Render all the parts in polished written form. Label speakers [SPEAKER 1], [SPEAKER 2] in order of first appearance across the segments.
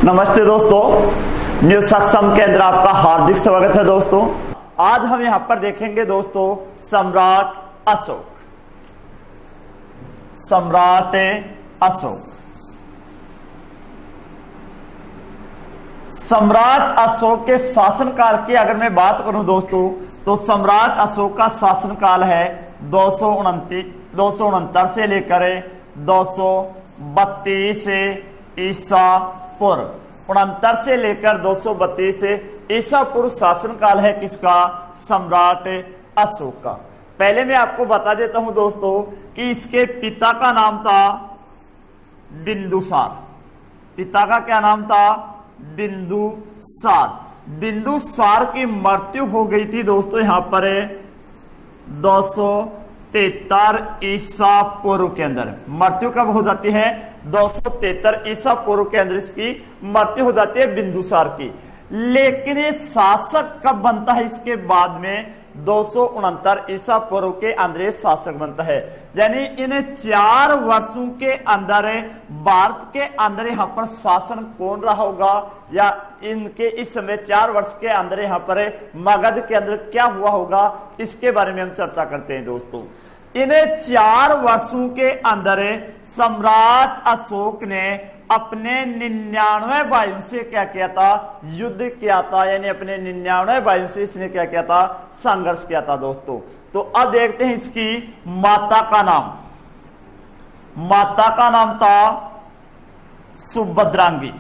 [SPEAKER 1] नमस्ते दोस्तों, न्यूज सक्षम के अंदर आपका हार्दिक स्वागत है। दोस्तों आज हम यहां पर देखेंगे दोस्तों सम्राट अशोक। सम्राट अशोक, सम्राट अशोक के शासनकाल की अगर मैं बात करूं दोस्तों तो सम्राट अशोक का शासनकाल है 269 से लेकर 232 ईसा पूर्व। 69 से लेकर 232 ईसा पूर्व शासनकाल है किसका? सम्राट अशोक का। पहले मैं आपको बता देता हूं दोस्तों कि इसके पिता का नाम था बिंदुसार। पिता का क्या नाम था? बिंदुसार। बिंदुसार की मृत्यु हो गई थी दोस्तों यहां पर 273 ईसा पूर्व के अंदर। मृत्यु कब हो जाती है? 273 ईसा पूर्व के अंदर इसकी मृत्यु हो जाती है बिंदुसार की। लेकिन ये शासक कब बनता है? इसके बाद में 269 ईसा पूर्व के अंदर ये शासक बनता है। यानी इन 4 वर्षों के अंदर भारत के अंदर यहाँ पर शासन कौन रहा होगा, या इनके इस समय 4 वर्ष के अंदर यहाँ पर मगध के अंदर क्या हुआ होगा, इसके बारे में हम चर्चा करते हैं दोस्तों। इन 4 वर्षों के अंदर सम्राट अशोक ने अपने 99 भाइयों से क्या किया था? युद्ध किया था। यानी अपने 99 भाइयों से इसने क्या किया था? संघर्ष किया था दोस्तों। तो अब देखते हैं इसकी माता का नाम। माता का नाम था सुभद्रांगी।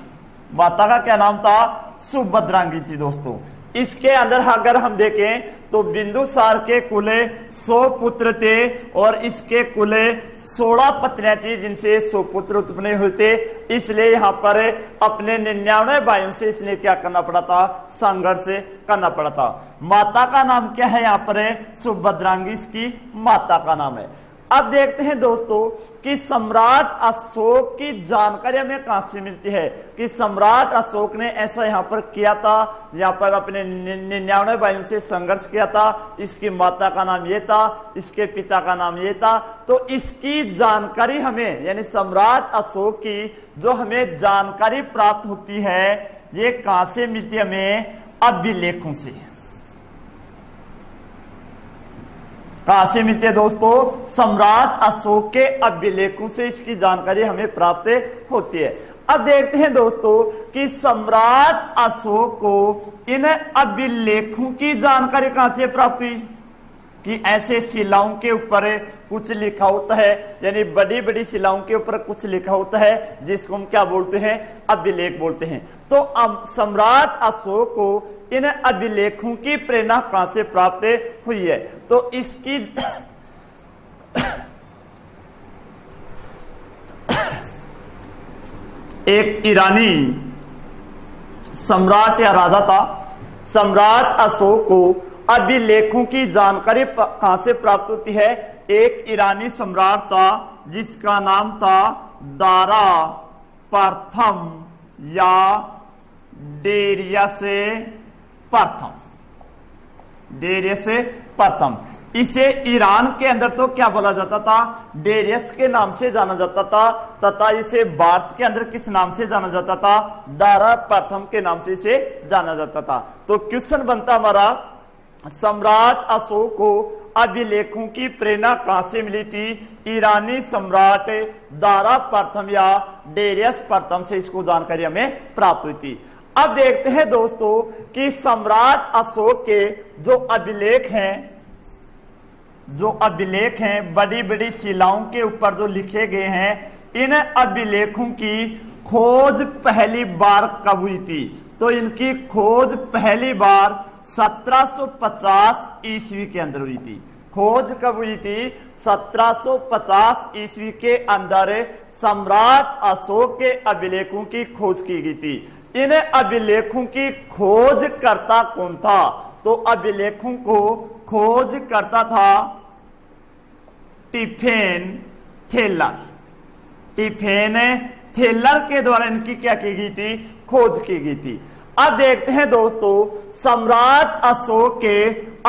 [SPEAKER 1] माता का क्या नाम था? सुभद्रांगी थी दोस्तों। इसके अंदर अगर हम देखें तो बिंदुसार के कुल 100 पुत्र थे और इसके कुल 16 पत्नियां थी जिनसे 100 पुत्र उत्पन्न हुए थे। इसलिए यहाँ पर अपने 99 भाइयों से इसने क्या करना पड़ा था? संघर्ष करना पड़ा था। माता का नाम क्या है? यहाँ पर सुभद्रांगी इसकी माता का नाम है। अब देखते हैं दोस्तों कि सम्राट अशोक की जानकारी हमें कहां से मिलती है कि सम्राट अशोक ने ऐसा यहां पर किया था, यहां पर अपने 99 भाइयों से संघर्ष किया था। इसकी माता का नाम ये था, इसके पिता का नाम ये था। तो इसकी जानकारी हमें, यानी सम्राट अशोक की जो हमें जानकारी प्राप्त होती है, ये कहां से मिलती है? हमें अभिलेखों से। कहां से मिलते हैं दोस्तों? सम्राट अशोक के अभिलेखों से इसकी जानकारी हमें प्राप्त होती है। अब देखते हैं दोस्तों कि सम्राट अशोक को इन अभिलेखों की जानकारी कहां से प्राप्त हुई कि ऐसे शिलाओं के ऊपर कुछ लिखा होता है, यानी बड़ी बड़ी शिलाओं के ऊपर कुछ लिखा होता है जिसको हम क्या बोलते हैं? अभिलेख बोलते हैं। तो अब सम्राट अशोक को इन अभिलेखों की प्रेरणा कहां से प्राप्त हुई है? तो इसकी एक ईरानी सम्राट या राजा था। सम्राट अशोक को अभिलेखों की जानकारी कहां से प्राप्त होती है? एक ईरानी सम्राट था जिसका नाम था दारा प्रथम या डेरियस प्रथम। डेरियस प्रथम, इसे ईरान के अंदर तो क्या बोला जाता था? डेरियस के नाम से जाना जाता था, तथा इसे भारत के अंदर किस नाम से जाना जाता था? दारा प्रथम के नाम से इसे जाना जाता था। तो क्वेश्चन बनता हमारा, सम्राट अशोक को अभिलेखों की प्रेरणा कहां से मिली थी? ईरानी सम्राट दारा प्रथम या डेरियस प्रथम से इसको जानकारी हमें प्राप्त हुई थी। अब देखते हैं दोस्तों कि सम्राट अशोक के जो अभिलेख हैं बड़ी बड़ी शिलाओं के ऊपर जो लिखे गए हैं, इन अभिलेखों की खोज पहली बार कब हुई थी? तो इनकी खोज पहली बार 1750 ईस्वी के अंदर हुई थी। खोज कब हुई थी? 1750 ईस्वी के अंदर सम्राट अशोक के अभिलेखों की खोज की गई थी। इन अभिलेखों की खोज करता कौन था? तो अभिलेखों को खोज करता था टिफेन थेलर। टिफेन थेलर के द्वारा इनकी क्या की गई थी? खोज की गई थी। अब देखते हैं दोस्तों सम्राट अशोक के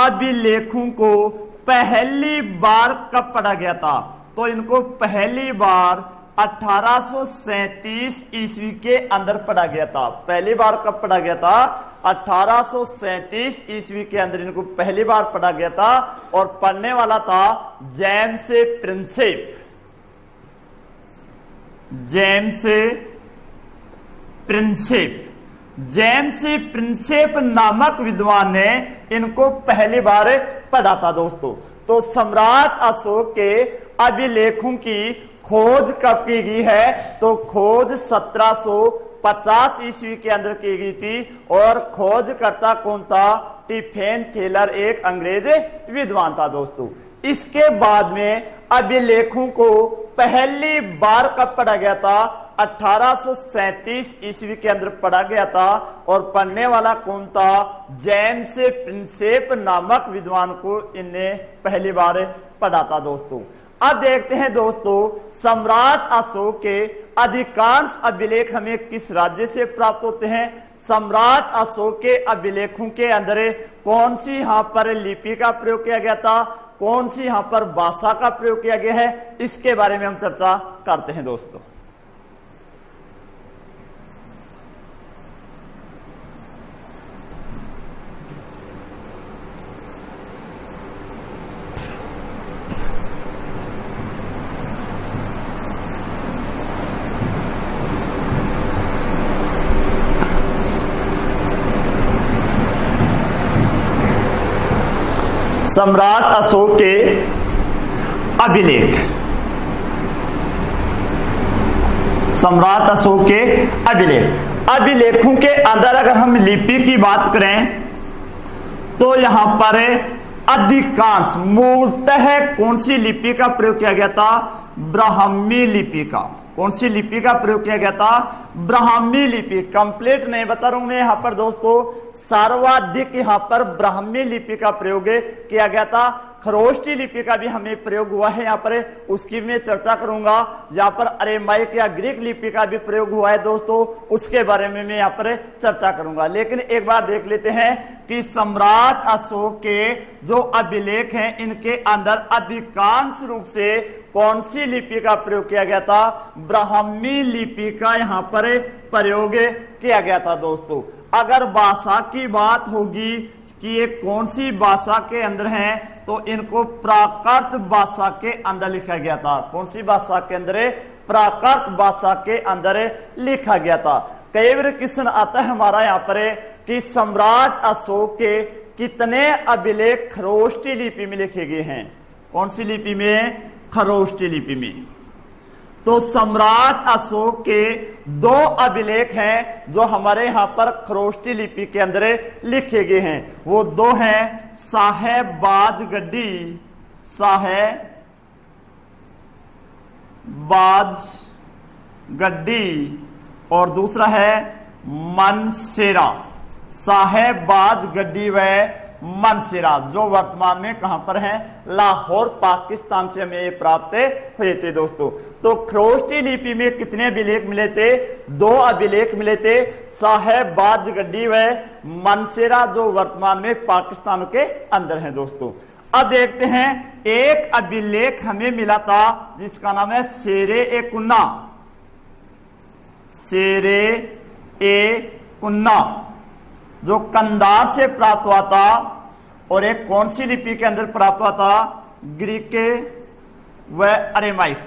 [SPEAKER 1] अभिलेखों को पहली बार कब पढ़ा गया था? तो इनको पहली बार 1837 ईस्वी के अंदर पढ़ा गया था। पहली बार कब पढ़ा गया था? 1837 ईस्वी के अंदर इनको पहली बार पढ़ा गया था और पढ़ने वाला था जेम्स प्रिंसेप। जेम्स प्रिंसेप नामक विद्वान ने इनको पहली बार पढ़ा था दोस्तों। तो सम्राट अशोक के अभिलेखों की खोज कब की गई है? तो खोज 1750 ईस्वी के अंदर की गई थी और खोजकर्ता कौन था? टिफेन थेलर, एक अंग्रेज विद्वान था दोस्तों। इसके बाद में अभिलेखों को पहली बार कब पढ़ा गया था? 1837 ईस्वी के अंदर पढ़ा गया था और पढ़ने वाला कौन था? जेम्स प्रिंसेप नामक विद्वान को इन्हें पहली बार पढ़ा था दोस्तों। अब देखते हैं दोस्तों, सम्राट अशोक के अधिकांश अभिलेख हमें किस राज्य से प्राप्त होते हैं? सम्राट अशोक के अभिलेखों के अंदर कौन सी यहां पर लिपि का प्रयोग किया गया था, कौन सी यहां पर भाषा का प्रयोग किया गया है, इसके बारे में हम चर्चा करते हैं दोस्तों। सम्राट अशोक के अभिलेख, सम्राट अशोक के अभिलेखों के अंदर अगर हम लिपि की बात करें तो यहां पर अधिकांश मूलतः कौन सी लिपि का प्रयोग किया गया था? ब्राह्मी लिपि का। कौन सी लिपि का प्रयोग किया गया था? ब्राह्मी लिपि। कंप्लीट नहीं बता रहा हूं मैं यहां पर दोस्तों, सर्वाधिक यहां पर ब्राह्मी लिपि का प्रयोग किया गया था। खरोष्टी लिपि का भी हमें प्रयोग हुआ है यहाँ पर, उसकी मैं चर्चा करूंगा। यहाँ पर अरेमाइक या ग्रीक लिपि का भी प्रयोग हुआ है दोस्तों, उसके बारे में मैं यहाँ पर चर्चा करूंगा। लेकिन एक बार देख लेते हैं कि सम्राट अशोक के जो अभिलेख हैं इनके अंदर अधिकांश रूप से कौन सी लिपि का प्रयोग किया गया था? ब्राह्मी लिपि का यहाँ पर प्रयोग किया गया था दोस्तों। अगर भाषा की बात होगी कि ये कौन सी भाषा के अंदर हैं, तो इनको प्राकृत भाषा के अंदर लिखा गया था। कौन सी भाषा के अंदर? प्राकृत भाषा के अंदर लिखा गया था। कई बार क्वेश्चन आता है हमारा यहाँ पर कि सम्राट अशोक के कितने अभिलेख खरोष्टी लिपि में लिखे गए हैं? कौन सी लिपि में? खरोष्टी लिपि में। तो सम्राट अशोक के दो अभिलेख हैं जो हमारे यहां पर खरोष्टी लिपि के अंदर लिखे गए हैं। वो दो हैं साहेबाजगढ़ी, साहेबाजगढ़ी, और दूसरा है मनसेरा। साहेबाजगढ़ी व मनसेरा जो वर्तमान में कहां पर है? लाहौर पाकिस्तान से हमें ये प्राप्त हुए थे दोस्तों। तो खरोष्टी लिपि में कितने अभिलेख मिले थे? दो अभिलेख मिले थे, साहेबाजगढ़ी व मनसेरा जो वर्तमान में पाकिस्तान के अंदर है दोस्तों। अब देखते हैं, एक अभिलेख हमें मिला था जिसका नाम है शेरे ए कुन्ना। शेरे ए कुन्ना जो कंधार से प्राप्त हुआ था, और एक कौन सी लिपि के अंदर प्राप्त हुआ था? ग्रीक व अरेमाइक।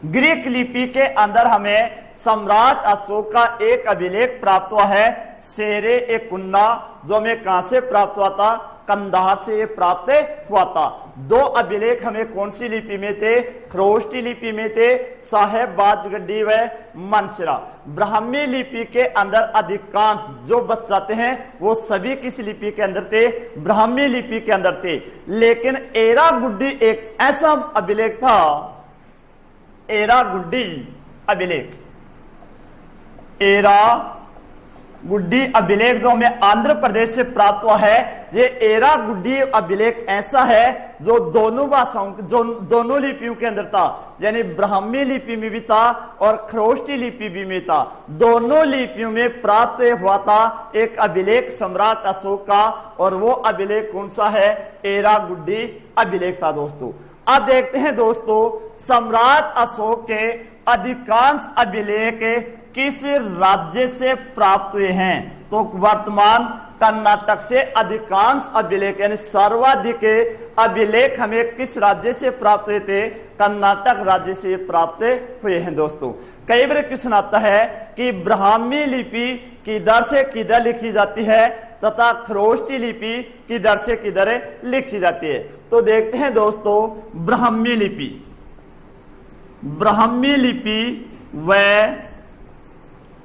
[SPEAKER 1] ग्रीक लिपि के अंदर हमें सम्राट अशोक का एक अभिलेख प्राप्त हुआ है, शेरे ए कुन्ना, जो हमें कहां से प्राप्त हुआ था? कंधार से ये प्राप्त हुआ था। दो अभिलेख हमें कौन सी लिपि में थे? खरोष्टी लिपि में थे, साहेबाजगढ़ी व मनसेरा। ब्राह्मी लिपि के अंदर अधिकांश जो बच जाते हैं वो सभी किस लिपि के अंदर थे? ब्राह्मी लिपि के अंदर थे। लेकिन एरागुड्डी एक ऐसा अभिलेख था, एरागुड्डी अभिलेख, एरागुड्डी अभिलेख जो हमें आंध्र प्रदेश से प्राप्त हुआ है। ये एरागुड्डी अभिलेख ऐसा है जो दोनों भाषाओं, जो दोनों लिपियों के अंदर था, यानी ब्राह्मी लिपि में भी था और खरोष्टी लिपि भी में था। दोनों लिपियों में प्राप्त हुआ था एक अभिलेख सम्राट अशोक का, और वो अभिलेख कौन सा है? एरागुड्डी अभिलेख था दोस्तों। अब देखते हैं दोस्तों, सम्राट अशोक के अधिकांश अभिलेख किस राज्य से प्राप्त हुए हैं? तो वर्तमान कर्नाटक से अधिकांश अभिलेख यानी सर्वाधिक अभिलेख हमें किस राज्य से प्राप्त हुए थे? कर्नाटक राज्य से प्राप्त हुए हैं दोस्तों। कई बार क्वेश्चन आता है कि ब्राह्मी लिपि किधर से किधर लिखी जाती है तथा खरोष्टी लिपि किधर से किधर लिखी जाती है। तो देखते हैं दोस्तों, ब्राह्मी लिपि व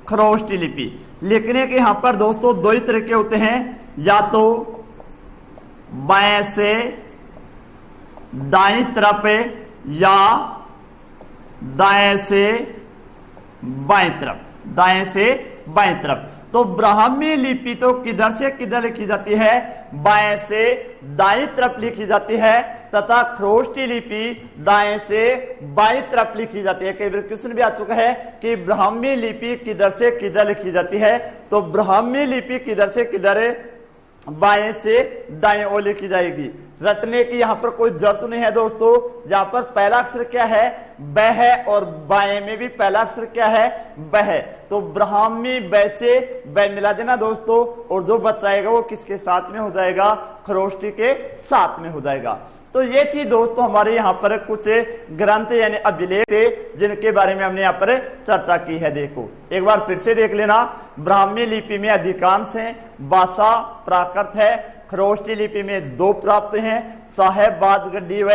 [SPEAKER 1] खरोष्टी लिपि लिखने के यहां पर दोस्तों दो ही तरीके होते हैं, या तो बाएं से दाईं तरफ या दाएं से बाएं तरफ। तो ब्राह्मी लिपि तो किधर से किधर लिखी जाती है? बाएं से दाईं तरफ लिखी जाती है तथा खरोष्टी लिपि दाएं से बाईं तरफ लिखी जाती है। कई बार क्वेश्चन भी आ चुका है कि ब्राह्मी लिपि किधर से किधर लिखी जाती है। तो ब्राह्मी लिपि किधर से किधर? बाएं से दाएं ओर लिखी जाएगी। रटने की यहाँ पर कोई जरूरत नहीं है दोस्तों। यहाँ पर पहला अक्षर क्या है? ब है, और बाएं में भी पहला अक्षर क्या है? ब है। तो ब्राह्मी ब से ब मिला देना दोस्तों, और जो बचाएगा वो किसके साथ में हो जाएगा? खरोष्टी के साथ में हो जाएगा। तो ये थी दोस्तों हमारे यहाँ पर कुछ ग्रंथ यानी अभिलेख थे जिनके बारे में हमने यहाँ पर चर्चा की है। देखो एक बार फिर से देख लेना। ब्राह्मी लिपि में अधिकांश है, भाषा प्राकृत है। खरोष्टी लिपि में 2 प्राप्त हैं, साहेबाजगढ़ी व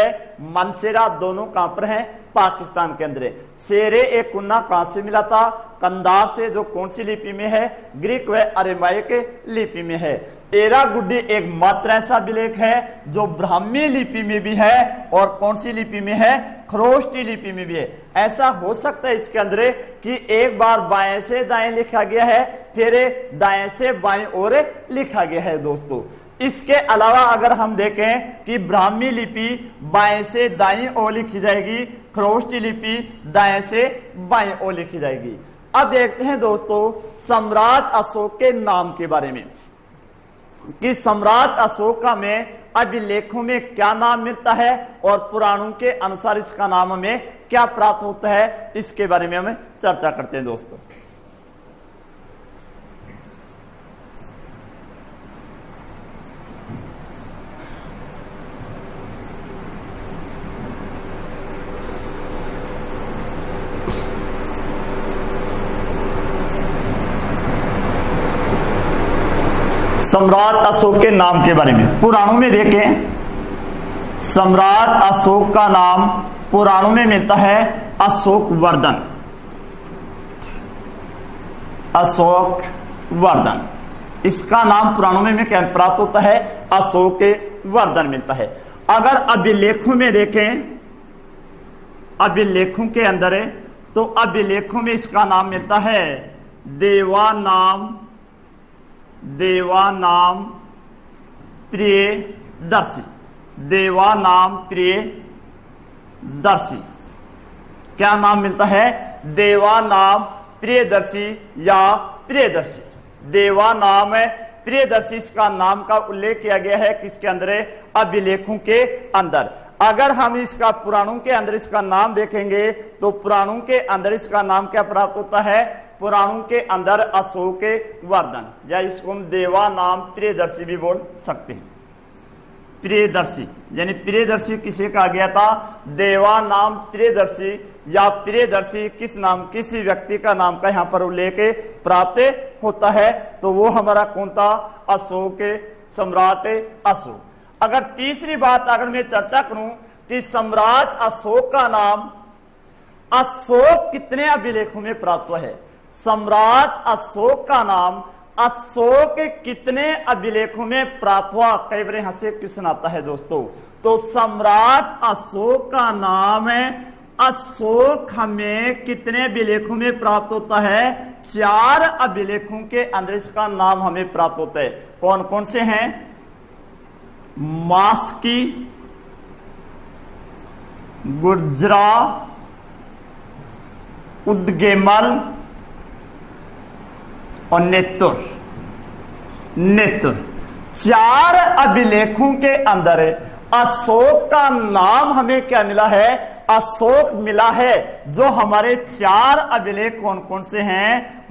[SPEAKER 1] मनसेरा दोनों कहां पर हैं? पाकिस्तान के अंदर। शेरे एक कुन्ना कहां से मिला था? कंधार से, जो कौन सी लिपि में है? ग्रीक व अरेमाइक लिपि में है। एरा गुड्डी एक मात्र ऐसा अभिलेख है जो ब्राह्मी लिपि में भी है और कौन सी लिपि में है? खरोष्टी लिपि में भी है। ऐसा हो सकता है इसके अंदर कि एक बार बाएं से दाएं लिखा गया है, फिर दाएं से बाएं और लिखा गया है दोस्तों। इसके अलावा अगर हम देखें कि ब्राह्मी लिपि बाएं से दाईं ओर लिखी जाएगी, खरोष्टी लिपि दाएं से बाएं ओर लिखी जाएगी। अब देखते हैं दोस्तों सम्राट अशोक के नाम के बारे में कि सम्राट अशोक का में अभिलेखों में क्या नाम मिलता है और पुराणों के अनुसार इसका नाम हमें क्या प्राप्त होता है, इसके बारे में हम चर्चा करते हैं दोस्तों। सम्राट अशोक के नाम के बारे में पुराणों में देखें, सम्राट अशोक का नाम पुराणों में मिलता है अशोक वर्धन। अशोक वर्धन इसका नाम पुराणों में क्या प्राप्त होता है? अशोक वर्धन मिलता है। अगर अभिलेखों में देखें, अभिलेखों के अंदर है तो अभिलेखों में इसका नाम मिलता है देवानाम प्रियदर्शी। देवानाम प्रियदर्शी क्या नाम मिलता है? देवानाम प्रियदर्शी या प्रियदर्शी। देवानाम प्रियदर्शी इसका नाम का उल्लेख किया गया है किसके अंदर? अभिलेखों के अंदर। अगर हम इसका पुराणों के अंदर इसका नाम देखेंगे तो पुराणों के अंदर इसका नाम क्या प्राप्त होता है? पुराणों के अंदर अशोक वर्धन, या इसको हम देवानाम प्रियदर्शी भी बोल सकते हैं। प्रियदर्शी यानी प्रियदर्शी किसे कहा गया था? देवानाम प्रियदर्शी, या प्रियदर्शी किस नाम, किसी व्यक्ति का नाम का यहाँ पर उल्लेख प्राप्त होता है, तो वो हमारा कौन था? अशोक, सम्राट अशोक। अगर तीसरी बात अगर मैं चर्चा करूं कि सम्राट अशोक का नाम अशोक कितने अभिलेखों में प्राप्त हुआ है? सम्राट अशोक का नाम अशोक कितने अभिलेखों में प्राप्त हुआ? कई बार यहां से क्वेश्चन आता है दोस्तों। तो सम्राट अशोक का नाम है अशोक हमें कितने अभिलेखों में प्राप्त होता है? 4 अभिलेखों के अंदर इसका नाम हमें प्राप्त होता है। कौन कौन से हैं? मास्की, गुर्जरा, उद्गेमल और नेतुर। 4 अभिलेखों के अंदर अशोक का नाम हमें क्या मिला है? अशोक मिला है। जो हमारे 4 अभिलेख कौन कौन से हैं?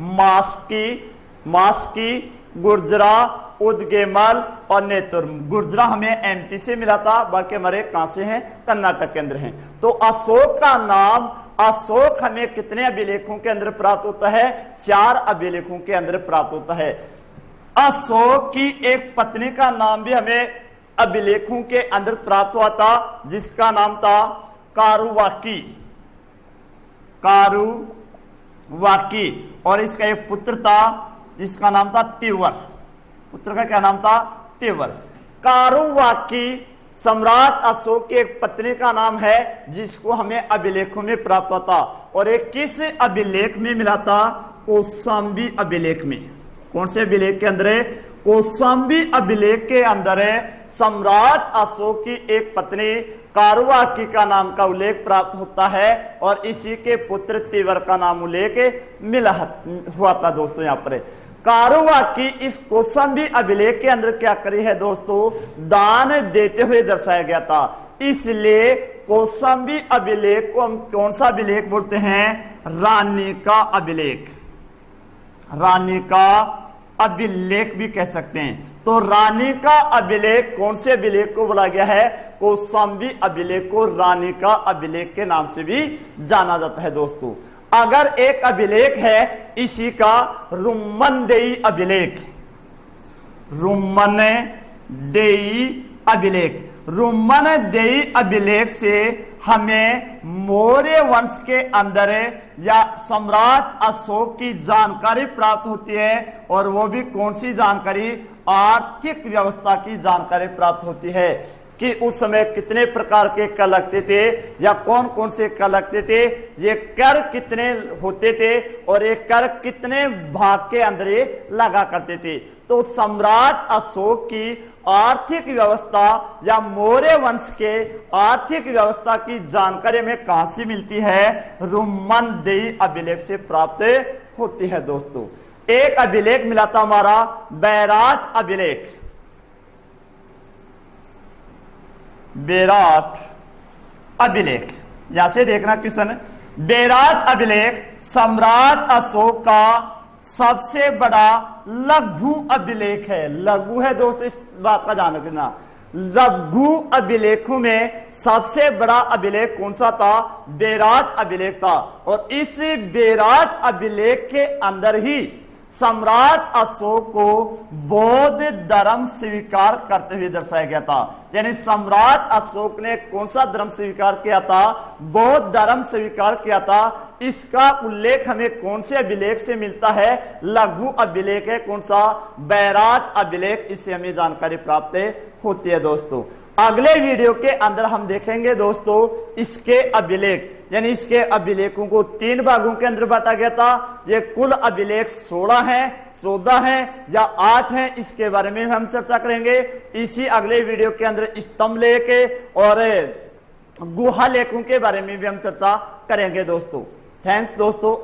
[SPEAKER 1] मास्की, गुर्जरा, उदगेमल और नेतुर। गुर्जरा हमें एमपी से मिला था, बाकी हमारे कहां से हैं? कर्नाटक के अंदर हैं। तो अशोक का नाम, अशोक हमें कितने अभिलेखों के अंदर प्राप्त होता है? 4 अभिलेखों के अंदर प्राप्त होता है। अशोक की एक पत्नी का नाम भी हमें अभिलेखों के अंदर प्राप्त हुआ था, जिसका नाम था कारुवाकी। और इसका एक पुत्र था जिसका नाम था तीवर। पुत्र का क्या नाम था? तीवर। कारुवाकी सम्राट अशोक की एक पत्नी का नाम है, जिसको हमें अभिलेखों में प्राप्त हुआ था। और एक किस अभिलेख में मिला था? कौशांबी अभिलेख में। कौन से अभिलेख के अंदर है? कौशांबी अभिलेख के अंदर है सम्राट अशोक की एक पत्नी कारुवाकी का नाम का उल्लेख प्राप्त होता है, और इसी के पुत्र तीवर का नाम उल्लेख मिला हुआ था दोस्तों। यहाँ पर कारुवाकी इस कौशांबी अभिलेख के अंदर क्या करी है दोस्तों? दान देते हुए दर्शाया गया था। इसलिए कौशांबी अभिलेख को हम कौन सा अभिलेख बोलते हैं? रानी का अभिलेख। रानी का अभिलेख भी कह सकते हैं। तो रानी का अभिलेख कौन से अभिलेख को बोला गया है? कौशांबी अभिलेख को रानी का अभिलेख के नाम से भी जाना जाता है दोस्तों। अगर एक अभिलेख है इसी का रुम्मनदेई अभिलेख, रुम्मनदेई अभिलेख, रुम्मनदेई अभिलेख से हमें मौर्य वंश के अंदर या सम्राट अशोक की जानकारी प्राप्त होती है, और वो भी कौन सी जानकारी? आर्थिक व्यवस्था की जानकारी प्राप्त होती है कि उस समय कितने प्रकार के कर लगते थे या कौन कौन से कर लगते थे, ये कर कितने होते थे और ये कर कितने भाग के अंदर ये लगा करते थे। तो सम्राट अशोक की आर्थिक व्यवस्था या मौर्य वंश के आर्थिक व्यवस्था की जानकारी में कहां से मिलती है? रुम्मनदेई अभिलेख से प्राप्त होती है दोस्तों। एक अभिलेख मिला था हमारा बैराट अभिलेख। बैराट अभिलेख, यहां से देखना क्वेश्चन। बैराट अभिलेख सम्राट अशोक का सबसे बड़ा लघु अभिलेख है। लघु है दोस्तों, इस बात का ध्यान रखना। लघु अभिलेखों में सबसे बड़ा अभिलेख कौन सा था? बैराट अभिलेख था। और इस बैराट अभिलेख के अंदर ही सम्राट अशोक को बौद्ध धर्म स्वीकार करते हुए दर्शाया गया था। यानी सम्राट अशोक ने कौन सा धर्म स्वीकार किया था? बौद्ध धर्म स्वीकार किया था। इसका उल्लेख हमें कौन से अभिलेख से मिलता है? लघु अभिलेख है। कौन सा? बैराट अभिलेख। इससे हमें जानकारी प्राप्त होती है दोस्तों। अगले वीडियो के अंदर हम देखेंगे दोस्तों इसके अभिलेख, यानी इसके अभिलेखों को 3 भागों के अंदर बांटा गया था। ये कुल अभिलेख 16 हैं, 14 हैं या 8 हैं, इसके बारे में हम चर्चा करेंगे इसी अगले वीडियो के अंदर। स्तंभ लेख और गुहा लेखों के बारे में भी हम चर्चा करेंगे दोस्तों। थैंक्स दोस्तों।